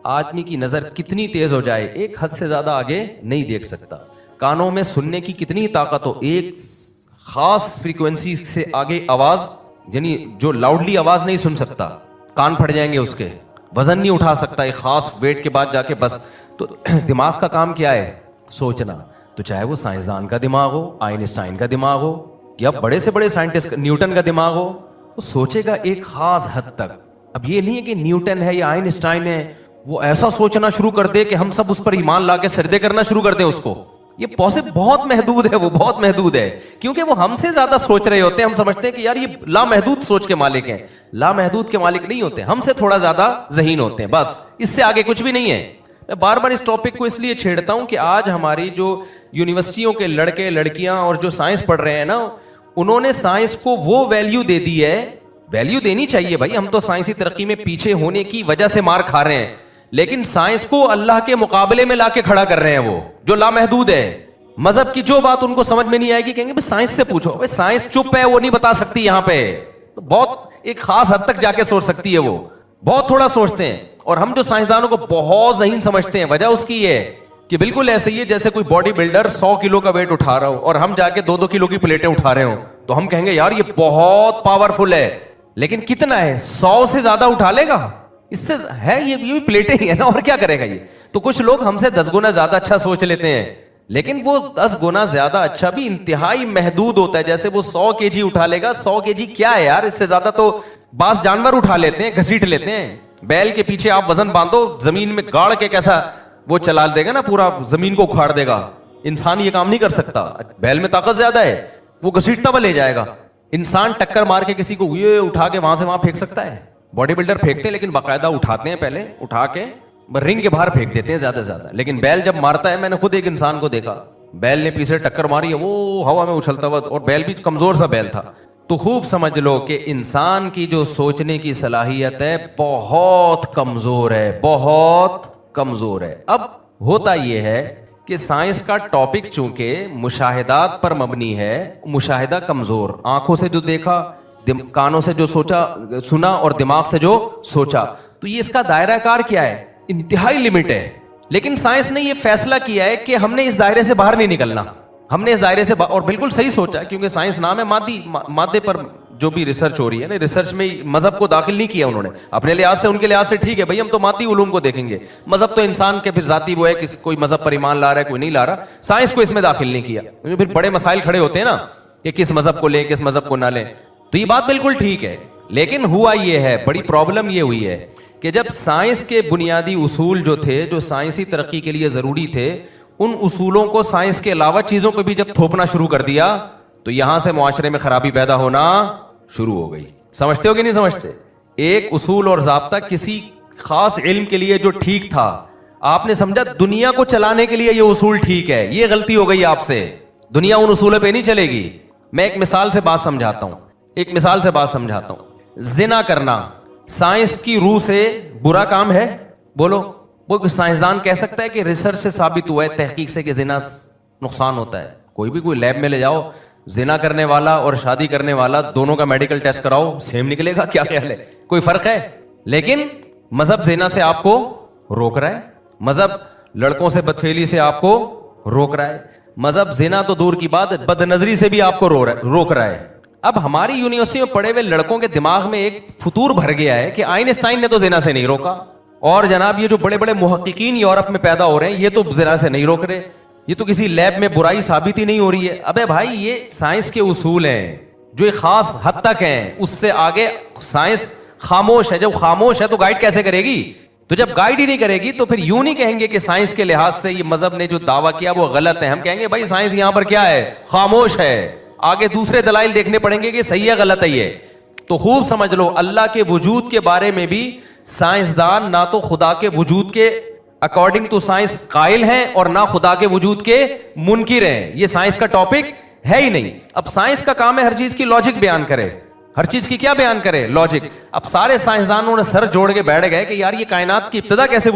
آدمی کی نظر کتنی تیز ہو جائے, ایک حد سے زیادہ آگے نہیں دیکھ سکتا. کانوں میں سننے کی کتنی طاقت ہو, ایک خاص فریکوینسی سے آگے آواز, یعنی جو لاؤڈلی آواز نہیں سن سکتا, کان پھٹ جائیں گے اس کے, وزن نہیں اٹھا سکتا ایک خاص ویٹ کے بعد جا کے بس. تو دماغ کا کام کیا ہے؟ سوچنا. تو چاہے وہ سائنسدان کا دماغ ہو, آئنسٹائن کا دماغ ہو, یا بڑے سے بڑے سائنٹسٹ نیوٹن کا دماغ ہو, وہ سوچے گا ایک خاص حد تک. اب یہ نہیں ہے کہ نیوٹن ہے یا آئنسٹائن ہے وہ ایسا سوچنا شروع کر دے کہ ہم سب اس پر ایمان لا کے سجدے کرنا شروع کر دیں اس کو. یہ پاسبل بہت محدود ہے, وہ بہت محدود ہے, کیونکہ وہ ہم سے زیادہ سوچ رہے ہوتے ہیں. ہم سمجھتے ہیں کہ یار یہ لامحدود سوچ کے مالک ہیں, لامحدود کے مالک نہیں ہوتے, ہم سے تھوڑا زیادہ ذہین ہوتے ہیں, بس اس سے آگے کچھ بھی نہیں ہے. میں بار بار اس ٹاپک کو اس لیے چھیڑتا ہوں کہ آج ہماری جو یونیورسٹیوں کے لڑکے لڑکیاں اور جو سائنس پڑھ رہے ہیں نا, انہوں نے سائنس کو وہ ویلیو دے دی ہے. ویلیو دینی چاہیے بھائی, ہم تو سائنسی ترقی میں پیچھے ہونے کی وجہ سے مار کھا رہے ہیں, لیکن سائنس کو اللہ کے مقابلے میں لا کے کھڑا کر رہے ہیں وہ جو لامحدود ہے. مذہب کی جو بات ان کو سمجھ میں نہیں آئے گی کہیں گے سائنس سے پوچھو. بھائی سائنس چپ ہے, وہ نہیں بتا سکتی یہاں پہ, تو بہت ایک خاص حد تک جا کے سوچ سکتی ہے, وہ بہت تھوڑا سوچتے ہیں. اور ہم جو سائنسدانوں کو بہت ذہین سمجھتے ہیں, وجہ اس کی ہے کہ بالکل ایسے ہی ہے جیسے کوئی باڈی بلڈر 100 کلو کا ویٹ اٹھا رہا ہو اور ہم جا کے 2-2 کلو کی پلیٹیں اٹھا رہے ہوں, تو ہم کہیں گے یار یہ بہت پاورفل ہے, لیکن کتنا ہے, 100 سے زیادہ اٹھا لے گا, اس سے ہے یہ بھی پلیٹیں ہی ہے نا, اور کیا کرے گا یہ. تو کچھ لوگ ہم سے 10 گنا زیادہ اچھا سوچ لیتے ہیں, لیکن وہ 10 گنا زیادہ اچھا بھی انتہائی محدود ہوتا ہے. جیسے وہ 100 kg اٹھا لے گا, 100 kg کیا ہے یار, اس سے زیادہ تو بعض جانور اٹھا لیتے ہیں, گھسیٹ لیتے ہیں. بیل کے پیچھے آپ وزن باندھو, زمین میں گاڑ کے کیسا وہ چلا دے گا نا, پورا زمین کو اکھاڑ دے گا. انسان یہ کام نہیں کر سکتا, بیل میں طاقت زیادہ ہے, وہ گھسیٹتا ہوا لے جائے گا. انسان ٹکر مار کے کسی کو یہ اٹھا کے وہاں سے وہاں پھینک سکتا ہے؟ باڈی بلڈر پھینکتے ہیں لیکن باقاعدہ اٹھاتے ہیں, پہلے اٹھا کے رنگ کے باہر پھینک دیتے ہیں زیادہ سے زیادہ. لیکن بیل جب مارتا ہے, میں نے خود ایک انسان کو دیکھا, بیل نے پیچھے ٹکر ماری ہے, وہ ہوا میں اچھلتا ہوا, اور بیل بھی کمزور سا بیل تھا. تو خوب سمجھ لو کہ انسان کی جو سوچنے کی صلاحیت ہے بہت کمزور ہے, بہت کمزور ہے. اب ہوتا یہ ہے کہ سائنس کا ٹاپک چونکہ مشاہدات پر مبنی ہے, مشاہدہ کمزور, آنکھوں سے جو دیکھا, کانوں سے جو سوچا سنا, اور دماغ سے جو سوچا, تو یہ اس کا دائرہ کار کیا ہے, انتہائی لمٹ ہے. لیکن سائنس نے یہ فیصلہ کیا ہے کہ ہم نے اس دائرے سے باہر نہیں نکلنا, ہم نے اس دائرے سے اور بالکل صحیح سوچا, کیونکہ سائنس نام ہے مادے پر جو بھی ریسرچ ہو رہی ہے نا, ریسرچ میں مذہب کو داخل نہیں کیا انہوں نے اپنے لحاظ سے, ان کے لحاظ سے ٹھیک ہے بھائی, ہم تو مادی علوم کو دیکھیں گے, مذہب تو انسان کے پھر ذاتی وہ ہے کہ کوئی مذہب پر ایمان لا رہا ہے, کوئی نہیں لا رہا. سائنس کو اس میں داخل نہیں کیا, کیونکہ پھر بڑے مسائل کھڑے ہوتے ہیں نا کہ کس مذہب کو لیں, کس مذہب کو نہ لیں. تو یہ بات بالکل ٹھیک ہے, لیکن ہوا یہ ہے, بڑی پرابلم یہ ہوئی ہے کہ جب سائنس کے بنیادی اصول جو تھے, جو سائنسی ترقی کے لیے ضروری تھے, ان اصولوں کو سائنس کے علاوہ چیزوں پہ بھی جب تھوپنا شروع کر دیا, تو یہاں سے معاشرے میں خرابی پیدا ہونا شروع ہو گئی. سمجھتے ہو کہ نہیں سمجھتے؟ ایک اصول اور ضابطہ کسی خاص علم کے لیے جو ٹھیک تھا, آپ نے سمجھا دنیا کو چلانے کے لیے یہ اصول ٹھیک ہے, یہ غلطی ہو گئی آپ سے. دنیا ان اصولوں پہ نہیں چلے گی. میں ایک مثال سے بات سمجھاتا ہوں, زنا کرنا سائنس کی روح سے برا کام ہے؟ بولو, وہ سائنسدان کہہ سکتا ہے کہ ریسرچ سے ثابت ہوا ہے, تحقیق سے, کہ زنا نقصان ہوتا ہے؟ کوئی لیب میں لے جاؤ, زنا کرنے والا اور شادی کرنے والا دونوں کا میڈیکل ٹیسٹ کراؤ, سیم نکلے گا. کیا خیال ہے, کوئی فرق ہے؟ لیکن مذہب زنا سے آپ کو روک رہا ہے, مذہب لڑکوں سے بدفعلی سے آپ کو روک رہا ہے, مذہب زنا تو دور کی بات, بد نظری سے بھی آپ کو روک رہا ہے. اب ہماری یونیورسٹی میں پڑھے ہوئے لڑکوں کے دماغ میں ایک فطور بھر گیا ہے کہ آئنسٹائن نے تو زنا سے نہیں روکا, اور جناب یہ جو بڑے بڑے محققین یورپ میں پیدا ہو رہے ہیں, یہ تو زنا سے نہیں روک رہے, یہ تو کسی لیب میں برائی ثابت ہی نہیں ہو رہی ہے. ابے بھائی, یہ سائنس کے اصول ہیں جو ایک خاص حد تک ہیں, اس سے آگے سائنس خاموش ہے. جب خاموش ہے تو گائیڈ کیسے کرے گی؟ تو جب گائیڈ ہی نہیں کرے گی تو پھر یوں نہیں کہیں گے کہ سائنس کے لحاظ سے یہ مذہب نے جو دعویٰ کیا وہ غلط ہے. ہم کہیں گے بھائی سائنس یہاں پر کیا ہے, خاموش ہے, آگے دوسرے دلائل دیکھنے پڑیں گے کہ صحیح ہے غلط ہے یہ. تو خوب سمجھ لو, اللہ کے وجود کے بارے میں بھی سائنسدان نہ تو خدا کے وجود کے اکارڈنگ ٹو سائنس قائل ہیں, اور نہ خدا کے وجود کے منکر ہیں. یہ سائنس کا ٹاپک ہے ہی نہیں. اب سائنس کا کام ہے ہر چیز کی لاجک بیان کرے, ہر چیز کی کیا بیان کرے, لاجک. اب سارے سائنسدانوں نے سر جوڑ کے بیٹھ گئے کہ یار یہ کائنات کی ابتدا کیسے,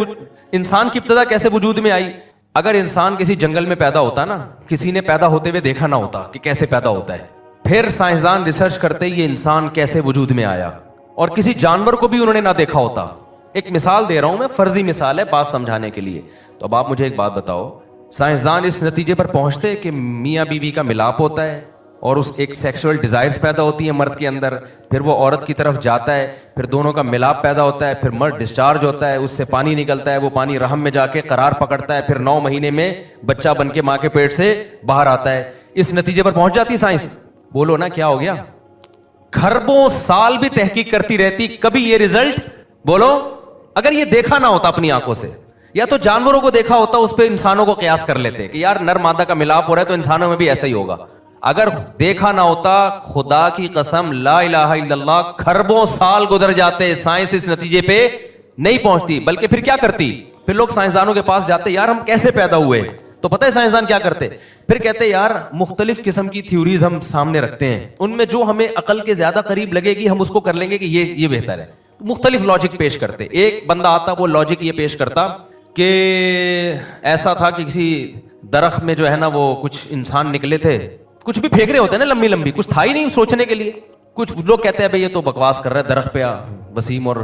انسان کی ابتدا کیسے وجود میں آئی. اگر انسان کسی جنگل میں پیدا ہوتا نا, کسی نے پیدا ہوتے ہوئے دیکھا نہ ہوتا کہ کیسے پیدا ہوتا ہے, پھر سائنسدان ریسرچ کرتے یہ انسان کیسے وجود میں آیا, اور کسی جانور کو بھی انہوں نے نہ دیکھا ہوتا. ایک مثال دے رہا ہوں میں, فرضی مثال ہے بات سمجھانے کے لیے. تو اب آپ مجھے ایک بات بتاؤ, سائنسدان اس نتیجے پر پہنچتے کہ میاں بیوی کا ملاپ ہوتا ہے, اور اس ایک سیکسول ڈیزائرز پیدا ہوتی ہیں مرد کے اندر, پھر وہ عورت کی طرف جاتا ہے, پھر دونوں کا ملاپ پیدا ہوتا ہے, پھر مرد ڈسچارج ہوتا ہے, اس سے پانی نکلتا ہے, وہ پانی رحم میں جا کے قرار پکڑتا ہے, پھر 9 مہینے میں بچہ بن کے ماں کے پیٹ سے باہر آتا ہے. اس نتیجے پر پہنچ جاتی سائنس. بولو نا کیا ہو گیا؟ خربوں سال بھی تحقیق کرتی رہتی, کبھی یہ رزلٹ, بولو, اگر یہ دیکھا نہ ہوتا اپنی آنکھوں سے, یا تو جانوروں کو دیکھا ہوتا, اس پہ انسانوں کو قیاس کر لیتے کہ یار نر مادہ کا ملاپ ہو رہا ہے تو انسانوں میں بھی ایسا ہی ہوگا. اگر دیکھا نہ ہوتا, خدا کی قسم لا الہ الا اللہ, خربوں سال گزر جاتے, سائنس اس نتیجے پہ نہیں پہنچتی. بلکہ پھر کیا کرتی, پھر لوگ سائنسدانوں کے پاس جاتے, یار ہم کیسے پیدا ہوئے, تو پتہ ہے سائنسدان کیا کرتے, پھر کہتے یار مختلف قسم کی تھیوریز ہم سامنے رکھتے ہیں, ان میں جو ہمیں عقل کے زیادہ قریب لگے گی ہم اس کو کر لیں گے کہ یہ بہتر ہے. مختلف لاجک پیش کرتے. ایک بندہ آتا, وہ لاجک یہ پیش کرتا کہ ایسا تھا کہ کسی درخت میں جو ہے نا وہ کچھ انسان نکلے تھے, کچھ بھی پھینک رہے ہوتے ہیں نا لمبی لمبی, کچھ تھا ہی نہیں سوچنے کے لیے. کچھ لوگ کہتے ہیں بھائی یہ تو بکواس کر رہا ہے, درخت پہ وسیم اور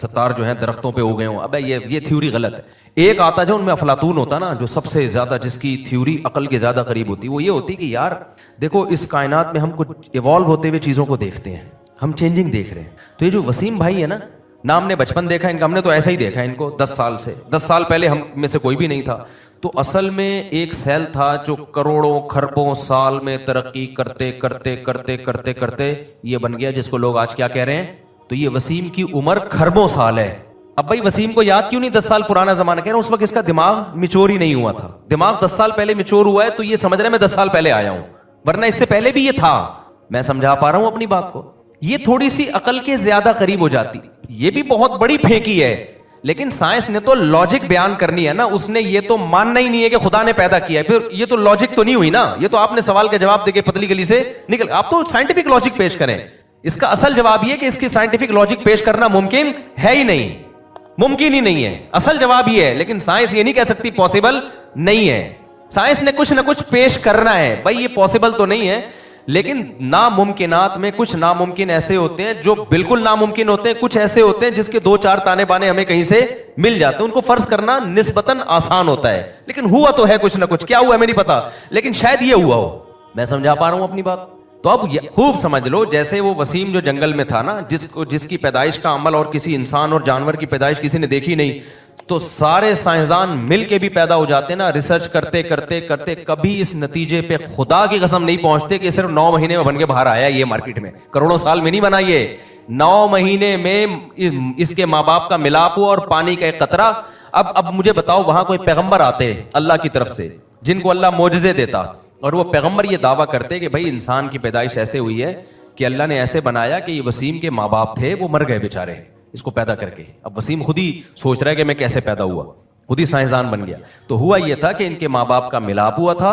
ستار جو ہیں درختوں پہ ہو گئے ہوں. ابے یہ تھیوری غلط ہے. ایک آتا جو ان میں افلاطون ہوتا نا, جو سب سے زیادہ جس کی تھیوری عقل کے زیادہ قریب ہوتی, وہ یہ ہوتی کہ یار دیکھو اس کائنات میں ہم کچھ ایوالو ہوتے ہوئے چیزوں کو دیکھتے ہیں, ہم چینجنگ دیکھ رہے ہیں. تو یہ جو وسیم بھائی ہے نا, نہ ہم نے بچپن دیکھا ان کا, ہم نے تو ایسا ہی دیکھا ان کو 10 سال سے. 10 سال پہلے ہم میں سے کوئی بھی نہیں تھا, تو اصل میں ایک سیل تھا جو کروڑوں خربوں سال میں ترقی کرتے کرتے کرتے کرتے کرتے یہ بن گیا جس کو لوگ آج کیا کہہ رہے ہیں. تو یہ وسیم کی عمر خربوں سال ہے. اب بھائی وسیم کو یاد کیوں نہیں 10 سال پرانا زمانہ؟ کہہ رہا ہوں اس وقت اس کا دماغ میچور ہی نہیں ہوا تھا. دماغ 10 سال پہلے میچور ہوا ہے تو یہ سمجھ رہا ہے میں 10 سال پہلے آیا ہوں, ورنہ اس سے پہلے بھی یہ تھا. میں سمجھا پا رہا ہوں اپنی بات کو؟ یہ تھوڑی سی عقل کے زیادہ قریب ہو جاتی. یہ بھی بہت بڑی پھینکی ہے, لیکن سائنس نے تو لاجک بیان کرنی ہے نا. اس نے یہ تو ماننا ہی نہیں ہے کہ خدا نے پیدا کیا ہے. پھر یہ تو لاجک تو نہیں ہوئی نا. یہ تو آپ نے سوال کا جواب دے کے پتلی گلی سے نکل, آپ تو سائنٹیفک لاجک پیش کریں. اس کا اصل جواب یہ کہ اس کی سائنٹیفک لاجک پیش کرنا ممکن ہے ہی نہیں, ممکن ہی نہیں ہے. اصل جواب یہ ہے, لیکن سائنس یہ نہیں کہہ سکتی پاسبل نہیں ہے. سائنس نے کچھ نہ کچھ پیش کرنا ہے. بھائی یہ پاسبل تو نہیں ہے, لیکن ناممکنات میں کچھ ناممکن ایسے ہوتے ہیں جو بالکل ناممکن ہوتے ہیں, کچھ ایسے ہوتے ہیں جس کے 2-4 تانے بانے ہمیں کہیں سے مل جاتے ہیں. ان کو فرض کرنا نسبتاً آسان ہوتا ہے, لیکن ہوا تو ہے کچھ نہ کچھ. کیا ہوا ہے ہمیں نہیں پتا, لیکن شاید یہ ہوا ہو. میں سمجھا پا رہا ہوں اپنی بات؟ تو اب خوب سمجھ لو, جیسے وہ وسیم جو جنگل میں تھا نا, جس کی پیدائش کا عمل اور کسی انسان اور جانور کی پیدائش کسی نے دیکھی نہیں, تو سارے سائنسدان مل کے بھی پیدا ہو جاتے نا, ریسرچ کرتے کرتے کرتے کبھی اس نتیجے پہ خدا کی قسم نہیں پہنچتے کہ صرف 9 مہینے میں بن کے باہر آیا یہ مارکیٹ میں. کروڑوں سال میں نہیں بنا یہ, 9 مہینے میں اس کے ماں باپ کا ملاپ ہوا اور پانی کا ایک قطرہ. اب مجھے بتاؤ, وہاں کوئی پیغمبر آتے اللہ کی طرف سے جن کو اللہ معجزے دیتا, اور وہ پیغمبر یہ دعویٰ کرتے کہ بھائی انسان کی پیدائش ایسے ہوئی ہے کہ اللہ نے ایسے بنایا کہ یہ وسیم کے ماں باپ تھے وہ مر گئے بیچارے اس کو پیدا کر کے. اب وسیم خود ہی سوچ رہا ہے کہ میں کیسے پیدا ہوا, خود ہی سائنسدان بن گیا. تو ہوا یہ تھا کہ ان کے ماں باپ کا ملاپ ہوا تھا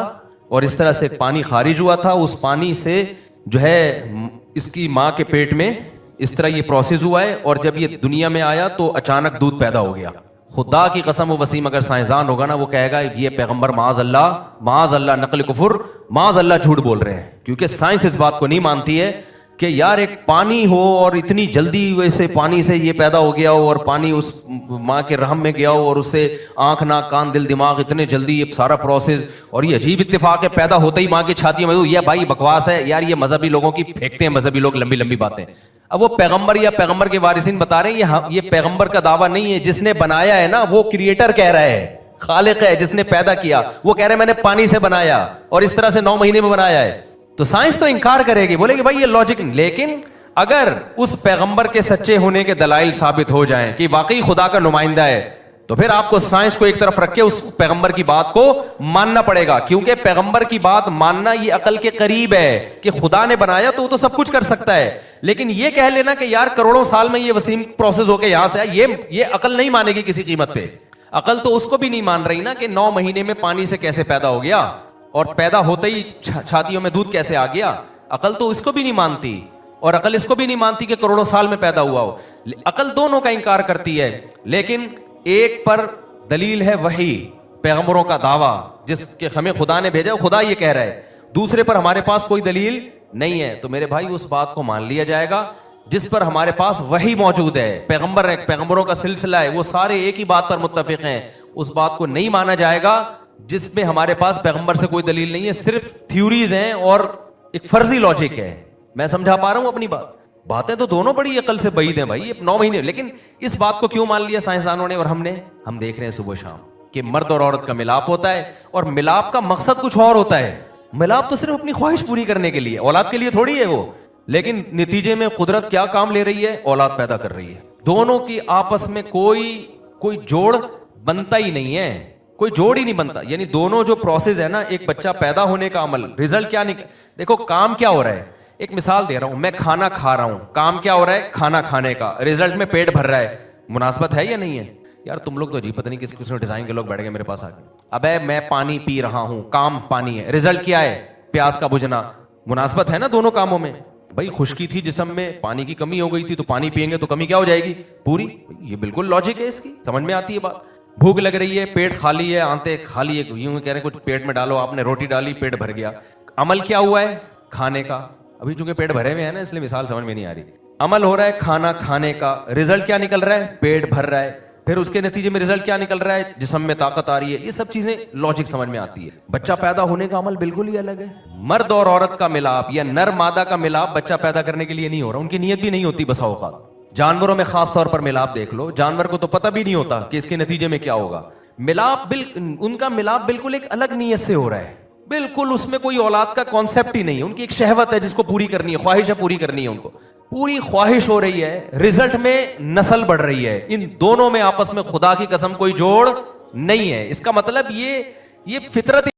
اور اس طرح سے پانی خارج ہوا تھا. اس پانی سے جو ہے اس کی ماں کے پیٹ میں اس طرح یہ پروسیس ہوا ہے, اور جب یہ دنیا میں آیا تو اچانک دودھ پیدا ہو گیا. خدا کی قسم وہ وسیم اگر سائنسدان ہوگا نا, وہ کہے گا یہ پیغمبر معاذ اللہ نقل کفر, معاذ اللہ جھوٹ بول رہے ہیں. کیونکہ سائنس اس بات کو نہیں مانتی ہے کہ یار ایک پانی ہو اور اتنی جلدی ویسے پانی سے یہ پیدا ہو گیا ہو, اور پانی اس ماں کے رحم میں گیا ہو, اور اس سے آنکھ ناک کان دل دماغ اتنے جلدی یہ سارا پروسیس, اور یہ عجیب اتفاق ہے پیدا ہوتا ہی ماں کی چھاتیوں میں. یہ بھائی بکواس ہے یار, یہ مذہبی لوگوں کی پھینکتے ہیں مذہبی لوگ لمبی لمبی باتیں. اب وہ پیغمبر یا پیغمبر کے وارثین بتا رہے ہیں یہ پیغمبر کا دعویٰ نہیں ہے. جس نے بنایا ہے نا وہ کریٹر کہہ رہا ہے, خالق ہے جس نے پیدا کیا, وہ کہہ رہے ہیں میں نے پانی سے بنایا اور اس طرح سے 9 مہینے میں بنایا ہے. تو سائنس تو انکار کرے گی, بولے گی بھائی یہ لاجک نہیں. لیکن اگر اس پیغمبر کے سچے ہونے کے دلائل ثابت ہو جائیں کہ واقعی خدا کا نمائندہ ہے, تو پھر آپ کو سائنس کو ایک طرف رکھ کے اس پیغمبر کی بات کو ماننا پڑے گا. کیونکہ پیغمبر کی بات ماننا یہ عقل کے قریب ہے کہ خدا نے بنایا تو وہ تو سب کچھ کر سکتا ہے. لیکن یہ کہہ لینا کہ یار کروڑوں سال میں یہ وسیم پروسیس ہو کے یہاں سے آیا, یہ عقل نہیں مانے گی کسی قیمت پہ. عقل تو اس کو بھی نہیں مان رہی نا کہ 9 مہینے میں پانی سے کیسے پیدا ہو گیا اور پیدا ہوتے ہی چھاتیوں میں دودھ کیسے آ گیا. عقل تو اس کو بھی نہیں مانتی, اور عقل اس کو بھی نہیں مانتی کہ کروڑوں سال میں پیدا ہوا ہو. عقل دونوں کا انکار کرتی ہے, لیکن ایک پر دلیل ہے وحی, پیغمبروں کا دعویٰ جس کے ہمیں خدا نے بھیجا, خدا یہ کہہ رہا ہے. دوسرے پر ہمارے پاس کوئی دلیل نہیں ہے. تو میرے بھائی اس بات کو مان لیا جائے گا جس پر ہمارے پاس وحی موجود ہے. پیغمبروں کا سلسلہ ہے, وہ سارے ایک ہی بات پر متفق ہیں. اس بات کو نہیں مانا جائے گا جس میں ہمارے پاس پیغمبر سے کوئی دلیل نہیں ہے, صرف تھیوریز ہیں اور ایک فرضی لاجک ہے. میں سمجھا پا رہا ہوں اپنی بات؟ باتیں تو دونوں بڑی عقل سے بعید ہیں بھائی, 9 مہینے. لیکن اس بات کو کیوں مان لیا سائنسدانوں نے اور ہم دیکھ رہے ہیں صبح شام کہ مرد اور عورت کا ملاپ ہوتا ہے, اور ملاپ کا مقصد کچھ اور ہوتا ہے. ملاپ تو صرف اپنی خواہش پوری کرنے کے لیے, اولاد کے لیے تھوڑی ہے وہ. لیکن نتیجے میں قدرت کیا کام لے رہی ہے, اولاد پیدا کر رہی ہے. دونوں کی آپس میں کوئی جوڑ بنتا ہی نہیں ہے, کوئی جوڑ ہی نہیں بنتا. یعنی دونوں جو پروسیس ہے نا, ایک بچہ پیدا ہونے کا عمل, رزلٹ کیا دیکھو کام کیا ہو رہا ہے. ایک مثال دے رہا ہوں, میں کھانا کھا رہا ہوں, کام کیا ہو رہا ہے کھانا کھانے کا, رزلٹ میں پیٹ بھر رہا ہے. مناسبت ہے یا نہیں ہے؟ یار تم لوگ تو جی پتہ نہیں کس قسم ڈیزائن کے لوگ بیٹھ گئے میرے پاس آ کے. ابے میں پانی پی رہا ہوں, کام پانی ہے, رزلٹ کیا ہے پیاس کا بجھنا. مناسبت ہے نا دونوں کاموں میں؟ بھائی خشکی تھی جسم میں, پانی کی کمی ہو گئی تھی, تو پانی پیئیں گے تو کمی کیا ہو جائے گی پوری. یہ بالکل لاجک ہے اس کی, سمجھ میں آتی ہے بات. بھوک لگ رہی ہے, پیٹ خالی ہے, آنتے خالی ہے, یوں کہہ رہے ہیں کچھ پیٹ میں ڈالو, آپ نے روٹی ڈالی پیٹ بھر گیا. عمل کیا ہوا ہے کھانے کا. ابھی چونکہ پیٹ بھرے ہوئے ہیں نا اس لیے مثال سمجھ میں نہیں آ رہی. عمل ہو رہا ہے کھانا کھانے کا, رزلٹ کیا نکل رہا ہے پیٹ بھر رہا ہے. پھر اس کے نتیجے میں رزلٹ کیا نکل رہا ہے, جسم میں طاقت آ رہی ہے. یہ سب چیزیں لاجک سمجھ میں آتی ہے. بچہ پیدا ہونے کا عمل بالکل ہی الگ ہے. مرد اور عورت کا ملاپ یا نر مادہ کا ملاپ بچہ پیدا کرنے کے لیے نہیں ہو رہا, ان کی نیت بھی نہیں ہوتی بسا اوقات. جانوروں میں خاص طور پر ملاپ دیکھ لو, جانور کو تو پتہ بھی نہیں ہوتا کہ اس کے نتیجے میں کیا ہوگا. ملاپ ان کا ملاپ بالکل ایک الگ نیت سے ہو رہا ہے, بالکل اس میں کوئی اولاد کا کانسیپٹ ہی نہیں ہے. ان کی ایک شہوت ہے جس کو پوری کرنی ہے, خواہش ہے پوری کرنی ہے, ان کو پوری خواہش ہو رہی ہے, رزلٹ میں نسل بڑھ رہی ہے. ان دونوں میں آپس میں خدا کی قسم کوئی جوڑ نہیں ہے. اس کا مطلب یہ فطرت